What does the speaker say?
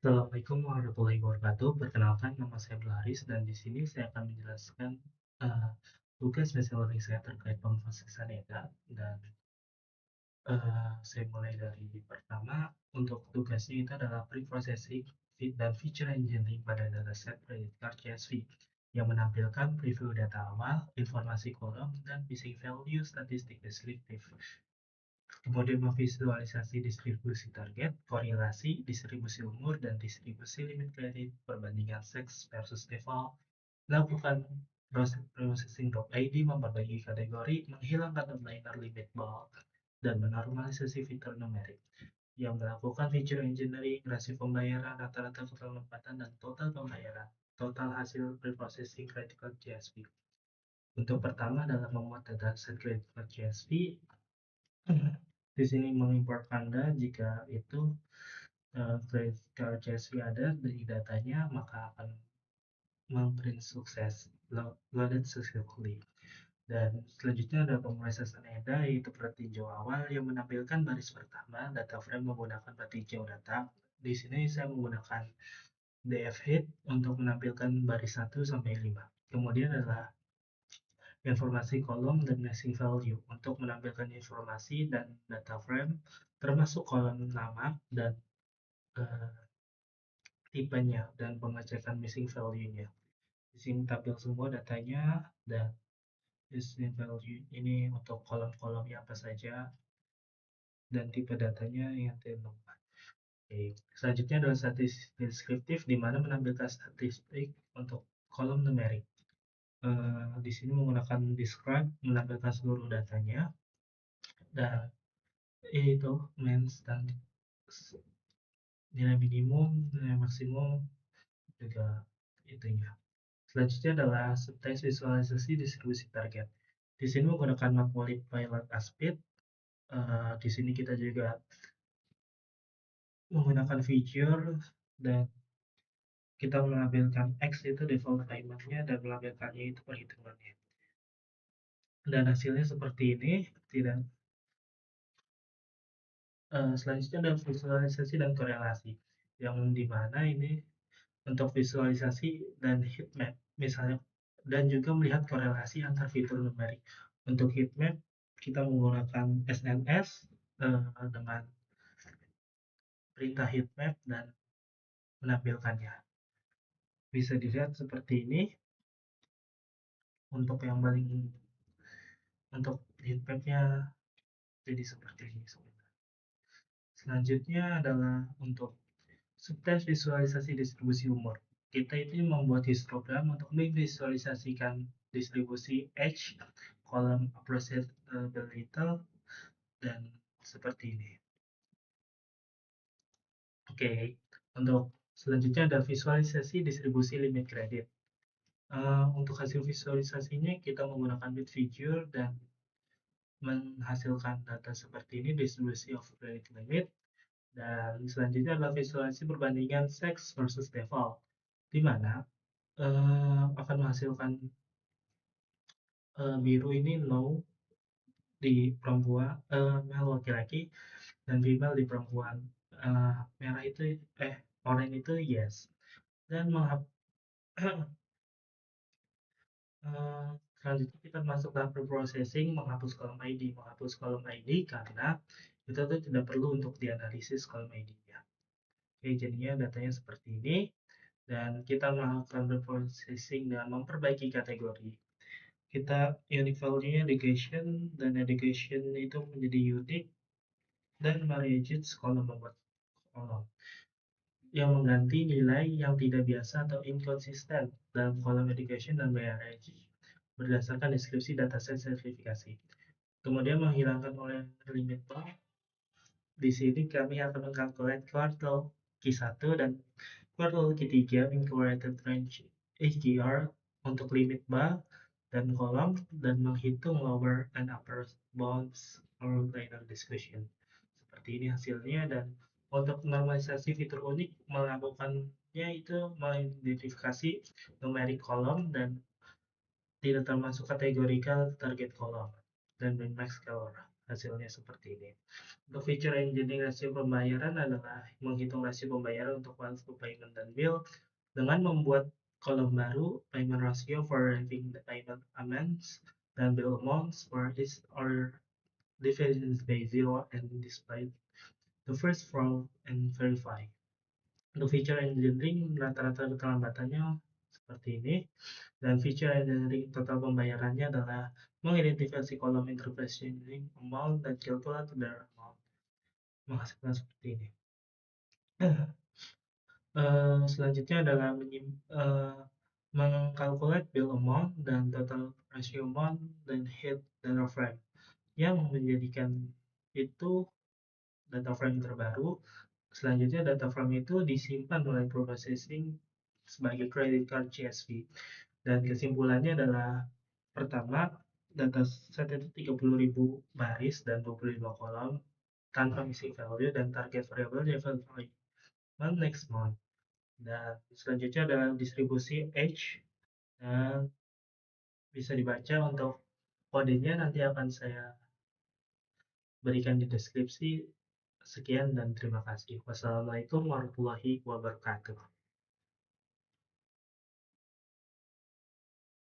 Assalamualaikum warahmatullahi wabarakatuh. Perkenalkan, nama saya Haris dan di sini saya akan menjelaskan eh, tugas hasil learning saya terkait pemrosesan data dan saya mulai dari pertama. Untuk tugasnya itu adalah pre-processing dan feature engineering pada dataset credit card CSV yang menampilkan preview data awal, informasi kolom, dan missing value statistik deskriptif. Kemudian memvisualisasi distribusi target, korelasi, distribusi umur, dan distribusi limit kredit perbandingan seks versus default. Lakukan processing .id, memperbaiki kategori, menghilangkan liner limit bulk, dan menormalisasi fitur numerik. Yang melakukan feature engineering, rasio pembayaran, rata-rata keterlambatan, dan total pembayaran. Total hasil preprocessing credit card CSV. Untuk pertama adalah membuat dataset credit card CSV. Di sini mengimport Anda jika itu credit card CSV ada di datanya, maka akan memprint sukses, loaded successfully. Dan selanjutnya ada pemrosesan EDA, yaitu petinjau awal yang menampilkan baris pertama data frame menggunakan petinjau data. Di sini saya menggunakan DF head untuk menampilkan baris 1 sampai 5. Kemudian adalah informasi kolom dan missing value untuk menampilkan informasi dan data frame termasuk kolom nama dan tipenya dan pengecekan missing value-nya. Di sini tampil semua datanya dan missing value ini untuk kolom-kolomnya apa saja dan tipe datanya yang terdapat. Oke. Selanjutnya adalah statistik deskriptif di mana menampilkan statistik untuk kolom numerik. Di sini menggunakan describe menampilkan seluruh datanya dan itu mains dan nilai minimum, nilai maksimum juga itunya. Selanjutnya adalah subtext visualisasi distribusi target. Di sini menggunakan Matplotlib Pilot Aspid. Di sini kita juga menggunakan feature dan kita menampilkan X itu default timernya dan menampilkannya itu perhitungannya. Dan hasilnya seperti ini. Tidak. Selanjutnya adalah visualisasi dan korelasi, yang dimana ini untuk visualisasi dan heatmap misalnya, dan juga melihat korelasi antar fitur numerik. Untuk heatmap kita menggunakan SNS dengan perintah heatmap dan menampilkannya. Bisa dilihat seperti ini. Untuk yang paling untuk heatmapnya jadi seperti ini sebenarnya. Selanjutnya adalah untuk subtext visualisasi distribusi umur. Kita itu membuat histogram untuk memvisualisasikan distribusi age, kolom appreciable dan seperti ini. Oke, untuk selanjutnya ada visualisasi distribusi limit kredit. Untuk hasil visualisasinya kita menggunakan bit figure dan menghasilkan data seperti ini, distribusi of credit limit. Dan selanjutnya adalah visualisasi perbandingan sex versus default, di mana akan menghasilkan biru ini no di perempuan, male laki-laki, dan female di perempuan. Merah itu oranye itu yes. Dan selanjutnya kita masuk tahap preprocessing, menghapus kolom ID. Menghapus kolom ID karena itu tuh tidak perlu untuk dianalisis kolom ID-nya. Oke, jadinya datanya seperti ini. Dan kita melakukan preprocessing dan memperbaiki kategori. Kita unique value-nya education, dan education itu menjadi unique, dan marriages kolom membuat kolom yang mengganti nilai yang tidak biasa atau inconsistent dalam kolom education dan marriage berdasarkan deskripsi dataset sertifikasi. Kemudian menghilangkan oleh limit bar. Di sini kami akan mengkalkulasi quartile Q1 dan quartile Q3 incorporated range HDR untuk limit bar dan kolom, dan menghitung lower and upper bounds or liner discussion. Seperti ini hasilnya. Dan untuk normalisasi fitur unik, melakukannya itu mengidentifikasi numerik kolom dan tidak termasuk kategorical target kolom dan min max color. hasilnya seperti ini. Untuk feature engineering rasio pembayaran adalah menghitung rasio pembayaran untuk once payment dan bill dengan membuat kolom baru payment ratio for having the payment amounts dan bill amounts for each or divisions by zero and display the first from and verify. Untuk feature engineering rata-rata keterlambatannya seperti ini, dan feature engineering total pembayarannya adalah mengidentifikasi kolom interpreting amount dan calculate the amount, menghasilkan seperti ini. Selanjutnya adalah mengkalkulate bill amount dan total ratio amount dan head data frame yang menjadikan itu data frame terbaru. Selanjutnya data frame itu disimpan oleh processing sebagai credit card CSV, dan kesimpulannya adalah pertama, data set itu 30.000 baris dan 25 kolom tanpa missing value dan target variable development next month. Dan selanjutnya adalah distribusi edge, dan bisa dibaca untuk kodenya nanti akan saya berikan di deskripsi. Sekian dan terima kasih. Wassalamualaikum warahmatullahi wabarakatuh.